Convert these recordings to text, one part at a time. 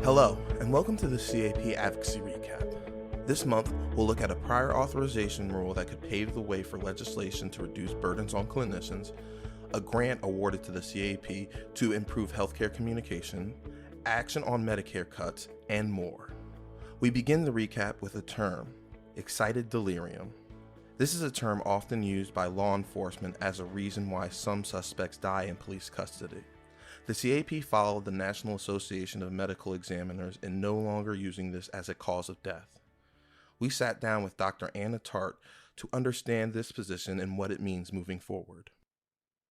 Hello, and welcome to the CAP Advocacy Recap. This month, we'll look at a prior authorization rule that could pave the way for legislation to reduce burdens on clinicians, a grant awarded to the CAP to improve healthcare communication, action on Medicare cuts, and more. We begin the recap with a term, excited delirium. This is a term often used by law enforcement as a reason why some suspects die in police custody. The CAP followed the National Association of Medical Examiners in no longer using this as a cause of death. We sat down with Dr. Anna Tart to understand this position and what it means moving forward.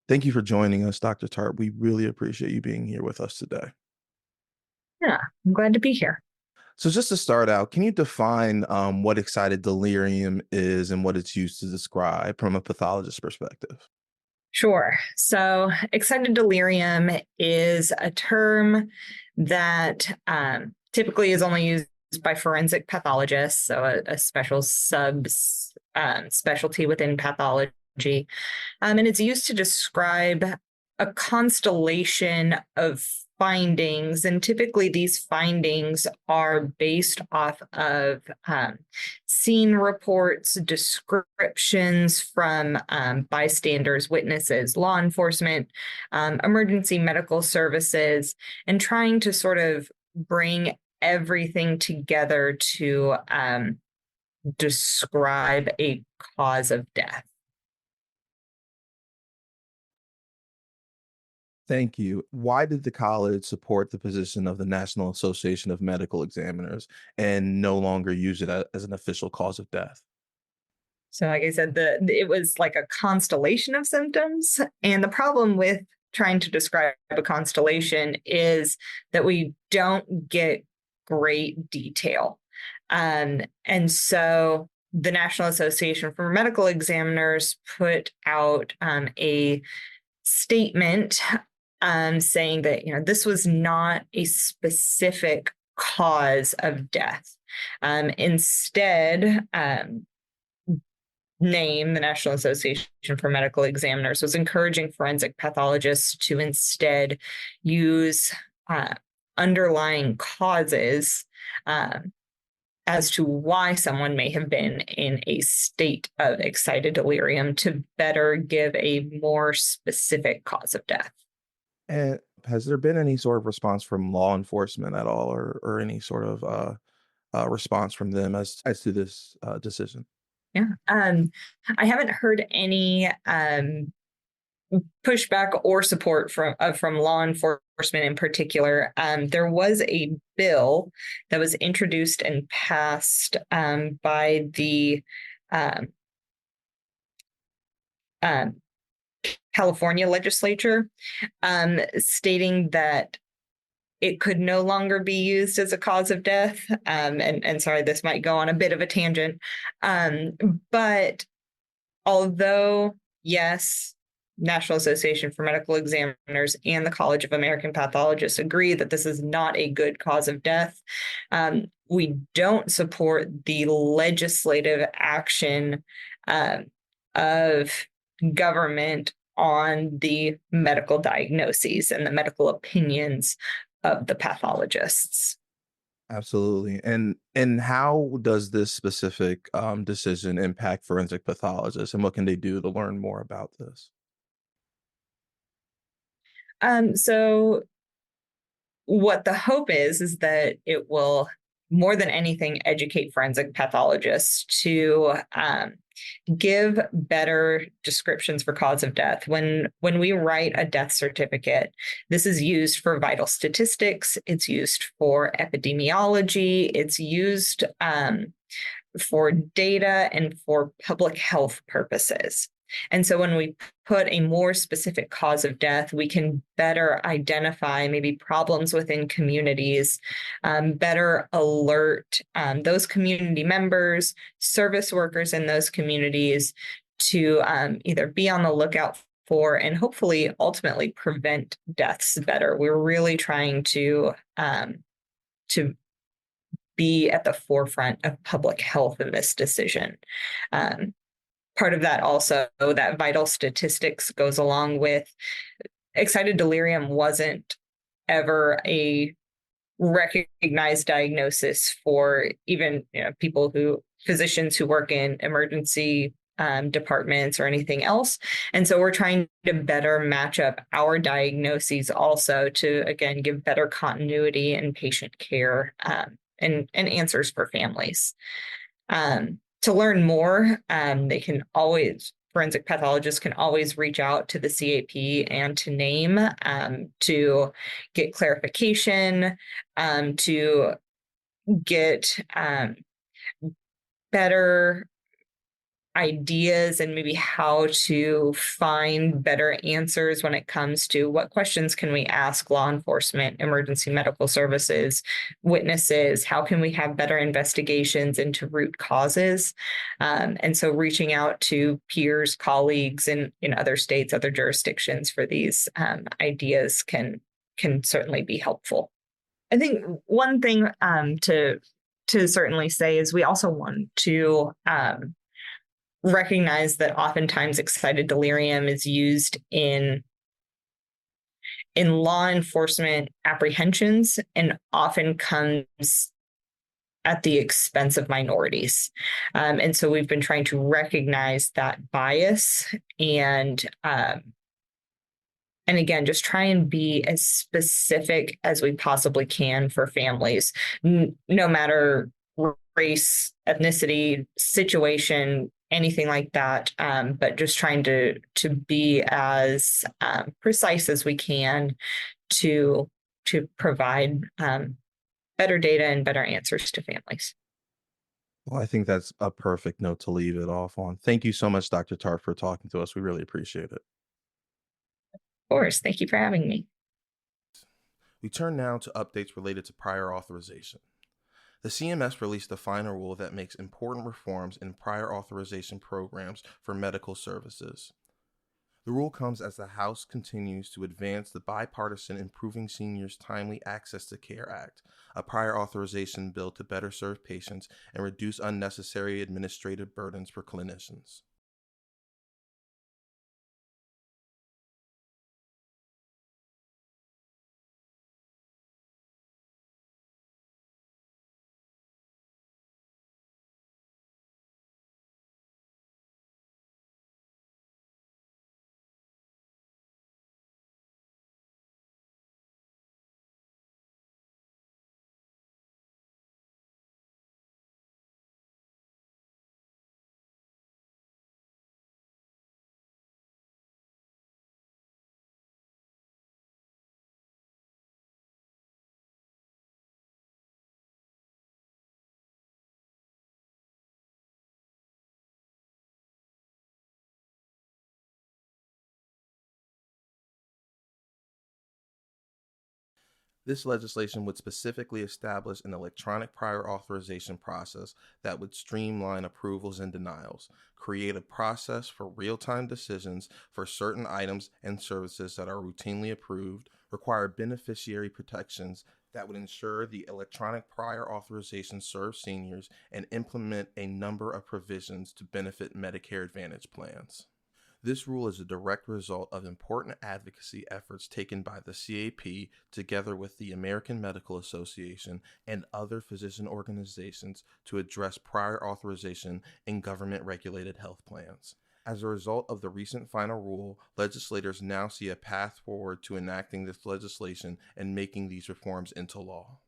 Thank you for joining us, Dr. Tart. We really appreciate you being here with us today. Yeah, I'm glad to be here. So just to start out, can you define what excited delirium is and what it's used to describe from a pathologist's perspective? Sure. So excited delirium is a term that typically is only used by forensic pathologists, so a special specialty within pathology. And it's used to describe a constellation of findings, and typically these findings are based off of scene reports, descriptions from bystanders, witnesses, law enforcement, emergency medical services, and trying to sort of bring everything together to describe a cause of death. Thank you. Why did the college support the position of the National Association of Medical Examiners and no longer use it as an official cause of death? So like I said, it was like a constellation of symptoms. And the problem with trying to describe a constellation is that we don't get great detail. And so the National Association for Medical Examiners put out a statement saying that, this was not a specific cause of death. Instead, the National Association for Medical Examiners was encouraging forensic pathologists to instead use underlying causes as to why someone may have been in a state of excited delirium to better give a more specific cause of death. And has there been any sort of response from law enforcement at all, or any sort of response from them as to this decision? Yeah. I haven't heard any pushback or support from law enforcement in particular. There was a bill that was introduced and passed by the California legislature, stating that it could no longer be used as a cause of death. And sorry, this might go on a bit of a tangent. But although, yes, National Association for Medical Examiners and the College of American Pathologists agree that this is not a good cause of death, we don't support the legislative action of government on the medical diagnoses and the medical opinions of the pathologists. Absolutely. And how does this specific decision impact forensic pathologists, and what can they do to learn more about this? So what the hope is that it will, more than anything, educate forensic pathologists to give better descriptions for cause of death. When we write a death certificate, this is used for vital statistics, it's used for epidemiology, it's used for data and for public health purposes. And so when we put a more specific cause of death, we can better identify maybe problems within communities, better alert those community members, service workers in those communities to either be on the lookout for and hopefully ultimately prevent deaths better. We're really trying to be at the forefront of public health in this decision. Part of that also, that vital statistics goes along with excited delirium wasn't ever a recognized diagnosis for even physicians who work in emergency departments or anything else. And so we're trying to better match up our diagnoses also to, again, give better continuity in patient care and answers for families. To learn more, forensic pathologists can always reach out to the CAP and to NAME to get clarification, to get better ideas and maybe how to find better answers when it comes to what questions can we ask law enforcement, emergency medical services, witnesses, how can we have better investigations into root causes. And so reaching out to peers, colleagues in other states, other jurisdictions for these ideas can certainly be helpful. I think one thing to certainly say is we also want to recognize that oftentimes excited delirium is used in law enforcement apprehensions and often comes at the expense of minorities. And so we've been trying to recognize that bias and again, just try and be as specific as we possibly can for families, no matter race, ethnicity, situation, anything like that, but just trying to be as precise as we can to provide better data and better answers to families. Well, I think that's a perfect note to leave it off on. Thank you so much, Dr. Tart, for talking to us. We really appreciate it. Of course. Thank you for having me. We turn now to updates related to prior authorization. The CMS released a final rule that makes important reforms in prior authorization programs for medical services. The rule comes as the House continues to advance the bipartisan Improving Seniors' Timely Access to Care Act, a prior authorization bill to better serve patients and reduce unnecessary administrative burdens for clinicians. This legislation would specifically establish an electronic prior authorization process that would streamline approvals and denials, create a process for real-time decisions for certain items and services that are routinely approved, require beneficiary protections that would ensure the electronic prior authorization serves seniors, and implement a number of provisions to benefit Medicare Advantage plans. This rule is a direct result of important advocacy efforts taken by the CAP together with the American Medical Association and other physician organizations to address prior authorization in government-regulated health plans. As a result of the recent final rule, legislators now see a path forward to enacting this legislation and making these reforms into law.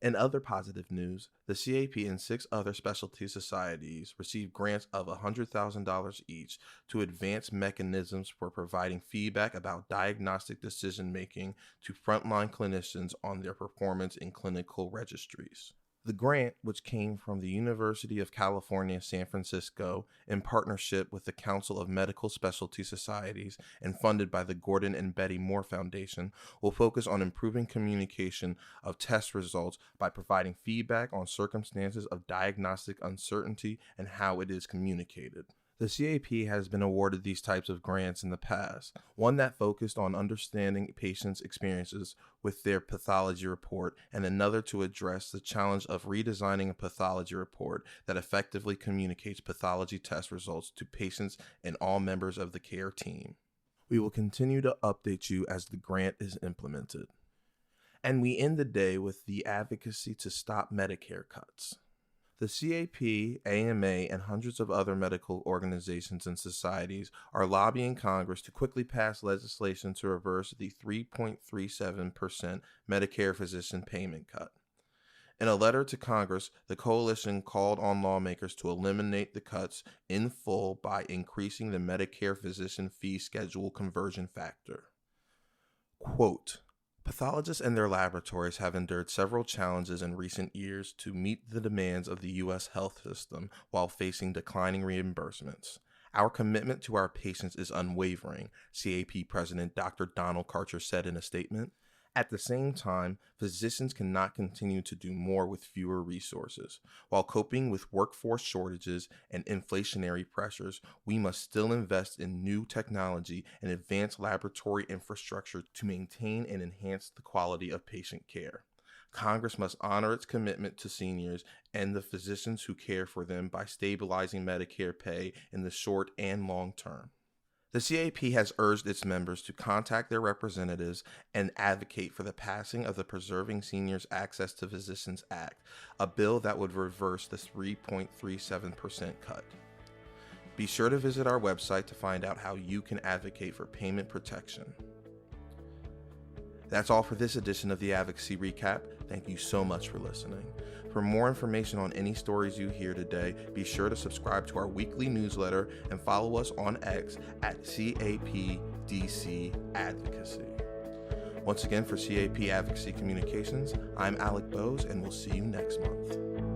In other positive news, the CAP and 6 other specialty societies received grants of $100,000 each to advance mechanisms for providing feedback about diagnostic decision-making to frontline clinicians on their performance in clinical registries. The grant, which came from the University of California, San Francisco, in partnership with the Council of Medical Specialty Societies and funded by the Gordon and Betty Moore Foundation, will focus on improving communication of test results by providing feedback on circumstances of diagnostic uncertainty and how it is communicated. The CAP has been awarded these types of grants in the past, one that focused on understanding patients' experiences with their pathology report, and another to address the challenge of redesigning a pathology report that effectively communicates pathology test results to patients and all members of the care team. We will continue to update you as the grant is implemented. And we end the day with the advocacy to stop Medicare cuts. The CAP, AMA, and hundreds of other medical organizations and societies are lobbying Congress to quickly pass legislation to reverse the 3.37% Medicare physician payment cut. In a letter to Congress, the coalition called on lawmakers to eliminate the cuts in full by increasing the Medicare physician fee schedule conversion factor. Quote, pathologists and their laboratories have endured several challenges in recent years to meet the demands of the U.S. health system while facing declining reimbursements. Our commitment to our patients is unwavering, CAP President Dr. Donald Karcher said in a statement. At the same time, physicians cannot continue to do more with fewer resources. While coping with workforce shortages and inflationary pressures, we must still invest in new technology and advanced laboratory infrastructure to maintain and enhance the quality of patient care. Congress must honor its commitment to seniors and the physicians who care for them by stabilizing Medicare pay in the short and long term. The CAP has urged its members to contact their representatives and advocate for the passing of the Preserving Seniors Access to Physicians Act, a bill that would reverse the 3.37% cut. Be sure to visit our website to find out how you can advocate for payment protection. That's all for this edition of the Advocacy Recap. Thank you so much for listening. For more information on any stories you hear today, be sure to subscribe to our weekly newsletter and follow us on X at CAPDC Advocacy. Once again, for CAP Advocacy Communications, I'm Alec Bose, and we'll see you next month.